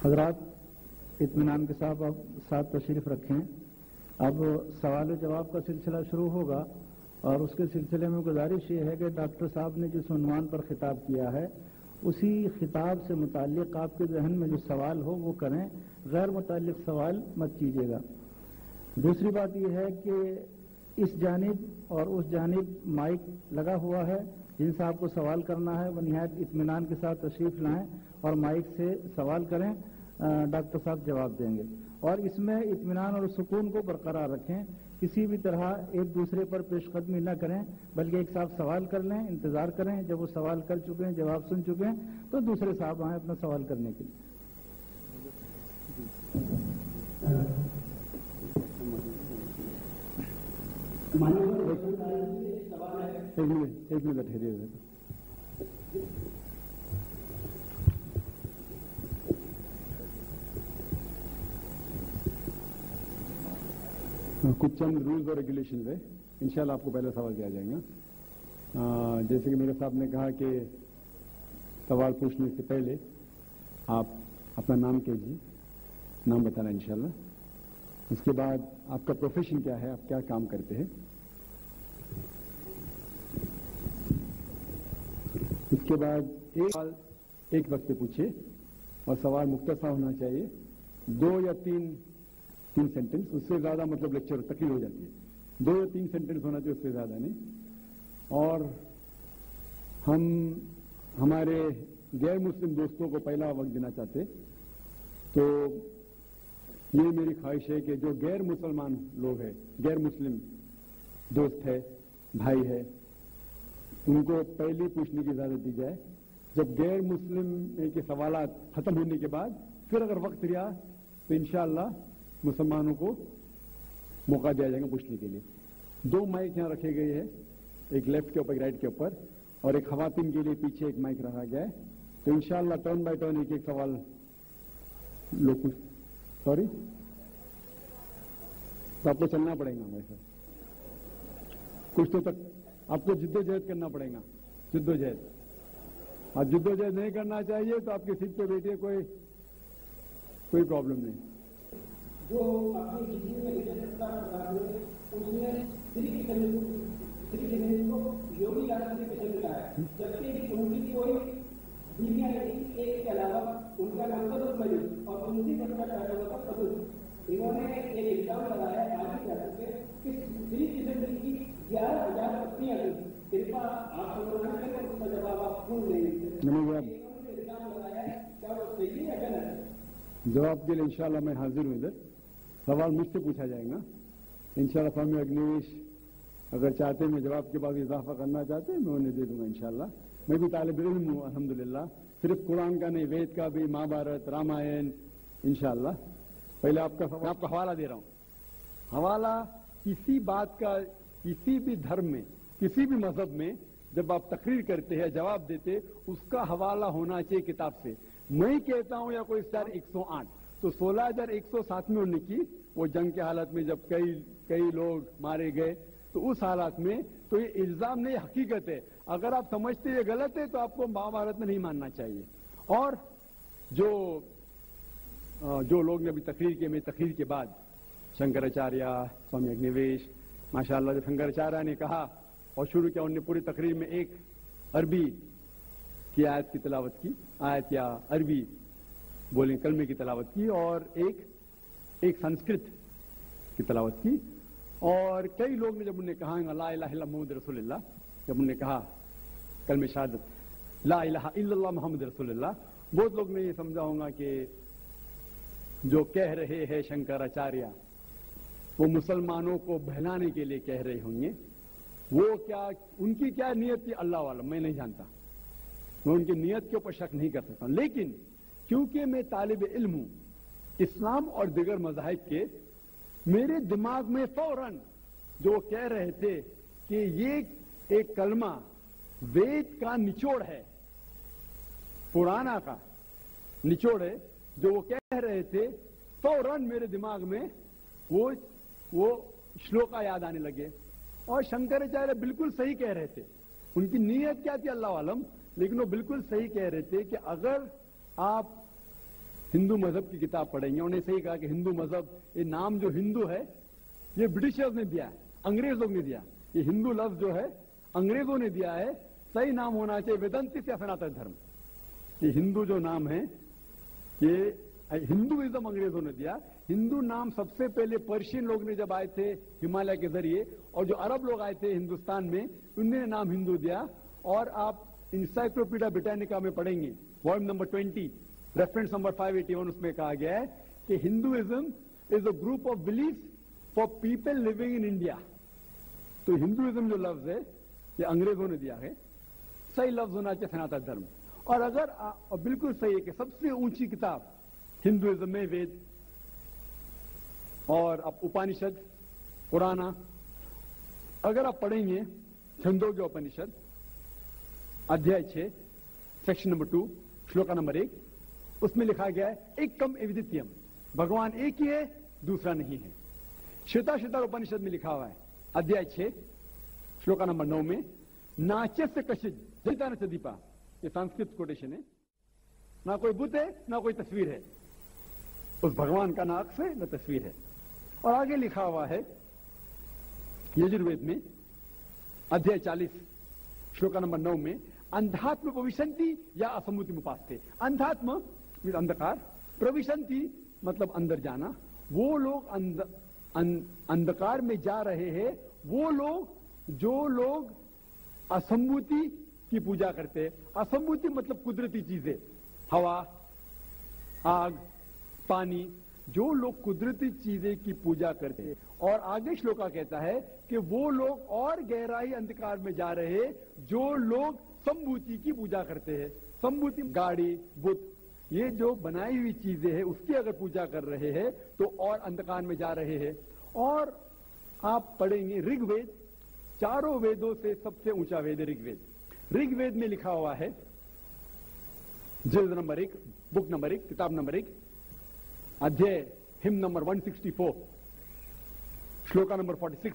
हजरात इत्मीनान के साथ तशरीफ रखें। अब सवाल जवाब का सिलसिला शुरू होगा और उसके सिलसिले में गुजारिश ये है कि डॉक्टर साहब ने जिस उन्वान पर खिताब किया है उसी खिताब से मुताल्लिक आपके जहन में जो सवाल हो वो करें, गैर मुताल्लिक सवाल मत कीजिएगा। दूसरी बात यह है कि इस जानिब और उस जानिब माइक लगा हुआ है, जिनसे आपको सवाल करना है वो निहायत इत्मीनान के साथ तशरीफ लाएं और माइक से सवाल करें, डॉक्टर साहब जवाब देंगे। और इसमें इत्मीनान और सुकून को बरकरार रखें, किसी भी तरह एक दूसरे पर पेशकदमी न करें, बल्कि एक साहब सवाल कर लें, इंतजार करें, जब वो सवाल कर चुके हैं, जवाब सुन चुके हैं, तो दूसरे साहब आए अपना सवाल करने के लिए। एक मिनट ठहरिए। कुछ चंद रूल्स और रेगुलेशन है, इंशाल्लाह आपको पहले सवाल किया जाएगा। जैसे कि मेरे साहब ने कहा कि सवाल पूछने से पहले आप अपना नाम कीजिए, नाम बताना इंशाल्लाह। उसके बाद आपका प्रोफेशन क्या है, आप क्या काम करते हैं। इसके बाद एक सवाल एक वक्त पे पूछिए और सवाल मुख्तसर होना चाहिए, 2 या 3 सेंटेंस, उससे ज्यादा मतलब लेक्चर तकलीफ हो जाती है। 2 या 3 सेंटेंस होना चाहिए, उससे ज्यादा नहीं। और हम हमारे गैर मुस्लिम दोस्तों को पहला वक्त देना चाहते, तो ये मेरी ख्वाहिश है कि जो गैर मुसलमान लोग हैं, गैर मुस्लिम दोस्त है, भाई है, उनको पहले पूछने की इजाजत दी जाए। जब गैर मुस्लिम के सवालात खत्म होने के बाद फिर अगर वक्त रहा तो इंशाअल्लाह मुसलमानों को मौका दिया जाएगा पूछने के लिए। 2 माइक यहाँ रखे गए हैं, एक लेफ्ट के ऊपर, एक राइट के ऊपर, और एक खवातीन के लिए पीछे एक माइक रखा गया है। तो इंशाअल्लाह टर्न बाय टर्न एक सवाल लोग पूछ। सॉरी, तो आपको चलना पड़ेगा हमारे साथ, कुछ तो तक आपको जिद्दोजहद करना पड़ेगा, जिद्दोजहद। और जिद्दोजहद नहीं करना चाहिए तो आपकी सीट पे बैठिए, कोई प्रॉब्लम नहीं। जो अपनी जिंदगी में इज्जत उसने को योगी आदित्य के जन्म का है, जबकि उनकी कोई बीवियां नहीं, एक के अलावा उनका नाम कदम और उनकी कदम। इन्होंने एक इल्जाम लगाया आगे जा चुके कि श्री किशन की 11,000 पत्नियां थी। कृपा आप उसका जवाब आप सुन लेंगे। इल्जाम लगाया, क्या वो सही है या गलत? जवाब के लिए इंशाल्लाह मैं हाजिर हूँ इधर। सवाल मुझसे पूछा जाएगा इंशाल्लाह। स्वामी अग्निवेश अगर चाहते मैं जवाब के बाद इजाफा करना चाहते मैं उन्हें दे दूंगा इंशाल्लाह। मैं भी तालिब इल्म हूँ अल्हम्दुलिल्लाह, सिर्फ कुरान का नहीं, वेद का भी, महाभारत, रामायण, इंशाल्लाह। पहले आपका हवाला दे रहा हूँ। हवाला किसी बात का, किसी भी धर्म में, किसी भी मजहब में जब आप तकरीर करते हैं, जवाब देते, उसका हवाला होना चाहिए किताब से। मैं कहता हूं या कोई 108, तो 16,107 में उन्होंने की, वो जंग के हालत में जब कई लोग मारे गए, तो उस हालत में तो ये इल्जाम नहीं, हकीकत है। अगर आप समझते ये गलत है तो आपको महाभारत में नहीं मानना चाहिए। और जो लोग ने अभी तकरीर किए, मैं तकरीर के बाद शंकराचार्य, स्वामी अग्निवेश, माशाअल्लाह, जब शंकराचार्य ने कहा और शुरू किया, उन्होंने पूरी तकरीर में एक अरबी की आयत की तिलावत की, आयत या अरबी बोलें कलमे की तिलावत की, और एक संस्कृत की तिलावत की। और कई लोग ने जब उन्हें कहा ला इलाहा इल्लल्लाह मुहम्मद रसूलुल्लाह, जब उन्होंने कहा कलमे शहादत ला इलाहा इल्लल्लाह मुहम्मद रसूलुल्लाह, बहुत लोग ने ये समझा होगा कि जो कह रहे हैं शंकराचार्य वो मुसलमानों को बहलाने के लिए कह रहे होंगे। वो क्या, उनकी क्या नियत थी अल्लाह वाला, मैं नहीं जानता, मैं उनकी नियत के ऊपर शक नहीं कर सकता। लेकिन क्योंकि मैं तालिब इल्म हूं इस्लाम और दिगर मज़ाहिब के, मेरे दिमाग में फौरन जो कह रहे थे कि ये एक कलमा वेद का निचोड़ है, पुराना का निचोड़ है, जो वो कह रहे थे, फौरन मेरे दिमाग में वो श्लोका याद आने लगे। और शंकराचार्य बिल्कुल सही कह रहे थे, उनकी नीयत क्या थी अल्लाह आलम, लेकिन वो बिल्कुल सही कह रहे थे कि अगर आप हिंदू मजहब की किताब पढ़ेंगे, उन्हें सही कहा कि हिंदू मजहब, ये नाम जो हिंदू है ये ब्रिटिशर्स ने दिया है, अंग्रेजों ने दिया। ये हिंदू लफ्ज जो है अंग्रेजों ने दिया है, सही नाम होना चाहिए वेदांतिक या सनातन धर्म। ये हिंदू जो नाम है ये हिंदुइज्म अंग्रेजों ने दिया। हिंदू नाम सबसे पहले पर्शियन लोग ने जब आए थे हिमालय के जरिए, और जो अरब लोग आए थे हिंदुस्तान में, उन्होंने नाम हिंदू दिया। और आप इंसाइक्लोपीडिया ब्रिटानिका में पढ़ेंगे वॉल्यूम नंबर 20 रेफरेंस नंबर 581, उसमें कहा गया है कि Hinduism is a group of belief for people living in India. तो हिंदुइज्म जो लफ्ज है ये अंग्रेजों ने दिया है, सही लफ्ज होना चाहिए सनातन धर्म। और अगर और बिल्कुल सही है कि सबसे ऊंची किताब हिंदुइज्म में वेद और अब उपनिषद पुराना। अगर आप पढ़ेंगे छंदोग्य उपनिषद अध्याय 6 सेक्शन नंबर 2 श्लोका नंबर 1, उसमें लिखा गया है एकम एविदित्यम, भगवान एक ही है, दूसरा नहीं है। श्वेताश्वतर उपनिषद में लिखा हुआ है अध्याय 6 श्लोका नंबर 9 में नाच्यस्य कशिद जनिता न च दीपा, ये संस्कृत कोटेशन है। ना कोई बुत है ना कोई तस्वीर है, उस भगवान का ना अक्स है न तस्वीर है। और आगे लिखा हुआ है यजुर्वेद में अध्याय 40 श्लोका नंबर 9 में अंधात्म प्रविशंति या असम्मुति उपास्ते। अंधात्म अंधकार, प्रविशंति मतलब अंदर जाना। वो लोग अंधकार में जा रहे हैं, वो लोग जो लोग असम्मुति की पूजा करते हैं। असम्मुति मतलब कुदरती चीजें, हवा, आग, पानी, जो लोग कुदरती चीजें की पूजा करते हैं। और आगे श्लोका कहता है कि वो लोग और गहराई अंधकार में जा रहे हैं जो लोग संभूति की पूजा करते हैं। संभूति गाड़ी, बुत, ये जो बनाई हुई चीजें हैं उसकी अगर पूजा कर रहे हैं तो और अंधकार में जा रहे हैं। और आप पढ़ेंगे ऋग्वेद, चारों वेदों से सबसे ऊंचा वेद है ऋग्वेद। ऋग्वेद में लिखा हुआ है जिल्द नंबर 1 बुक नंबर 1 किताब नंबर 1 अध्याय हिम नंबर 164 श्लोका नंबर 46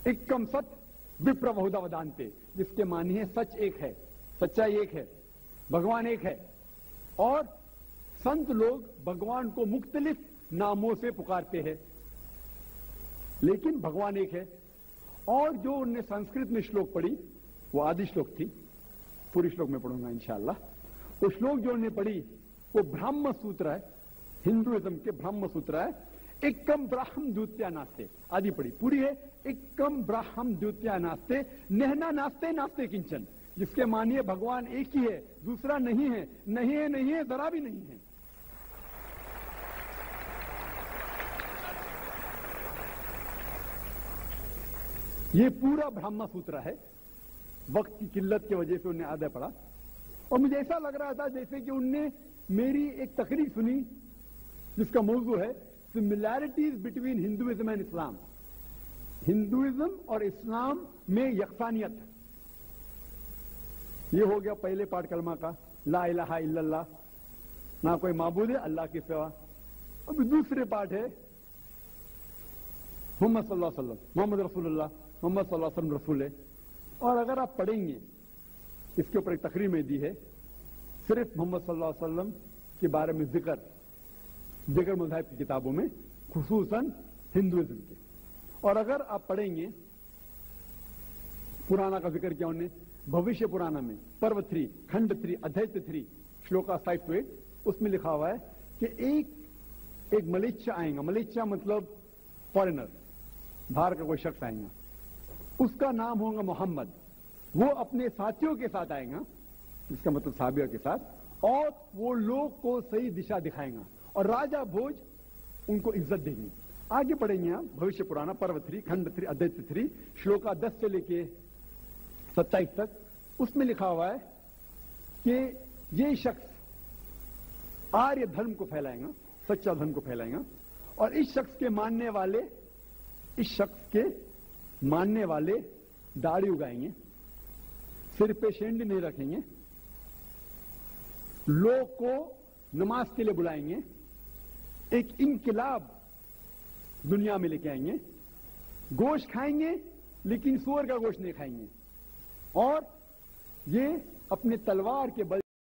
एकम सत विप्र बहुधा वदान्ते, जिसके मानी है सच एक है, सच्चाई एक है, भगवान एक है। और संत लोग भगवान को मुख्तलिफ नामों से पुकारते हैं, लेकिन भगवान एक है। और जो उनने संस्कृत में श्लोक पढ़ी वो आदि श्लोक थी, पूरी श्लोक में पढ़ूंगा इंशाअल्लाह। वो श्लोक जो उन्होंने पढ़ी वो ब्रह्म सूत्र है, हिंदुइज्म के ब्रह्म सूत्र है। एकम ब्राह्म द्वितीया नास्ते, आदि पढ़ी पूरी है। एकम ब्राह्म द्वितीया नास्ते नहना नास्ते नास्ते किंचन, जिसके मानिए भगवान एक ही है, दूसरा नहीं है, नहीं है, नहीं है, जरा भी नहीं है। ये पूरा ब्रह्म सूत्र है। वक्त की किल्लत की वजह से उन्हें आधा पढ़ा, और मुझे ऐसा लग रहा था जैसे कि उनने मेरी एक तकरीर सुनी जिसका मौजू है similarities between Hinduism and Islam. Hinduism और इस्लाम में यकसानियत। ये हो गया पहले पाठ कलमा का, ला इलाहा इल्लल्लाह, ना कोई माबूद है अल्लाह के सिवा। अब दूसरे पाठ है मोहम्मद सल्लल्लाहु अलैहि वसल्लम, मोहम्मद रसूलुल्लाह, मोहम्मद सल्लल्लाहु अलैहि वसल्लम रसूल है। और अगर आप पढ़ेंगे, इसके ऊपर एक तकरीर में दी है सिर्फ मोहम्मद सल्लल्लाहु अलैहि वसल्लम के बारे में जिक्र मज़हब की किताबों में, खुसूसन हिंदुइज्म के। और अगर आप पढ़ेंगे पुराना का जिक्र किया उन्होंने, भविष्य पुराना में पर्व 3 खंड 3 अध्याय 3 श्लोका 5 to 8, उसमें लिखा हुआ है कि एक मलेच्छा आएगा। मलेच्छा मतलब फॉरेनर, बाहर का कोई शख्स आएगा, उसका नाम होगा मोहम्मद। वो अपने साथियों के साथ आएगा, इसका मतलब साहबियों के साथ, और वो लोग को सही दिशा दिखाएगा और राजा भोज उनको इज्जत देंगे। आगे पढ़ेंगे आप भविष्य पुराना पर्व 3 खंड 3 अध्याय 3 श्लोका 10 से लेके 27 तक। उसमें लिखा हुआ है कि ये शख्स आर्य धर्म को फैलाएगा, सच्चा धर्म को फैलाएगा। और इस शख्स के मानने वाले दाढ़ी उगाएंगे, सिर पे शेंडी नहीं रखेंगे, लोग को नमाज के लिए बुलाएंगे, एक इनकलाब दुनिया में लेके आएंगे, गोश्त खाएंगे लेकिन सूअर का गोश्त नहीं खाएंगे, और ये अपने तलवार के बल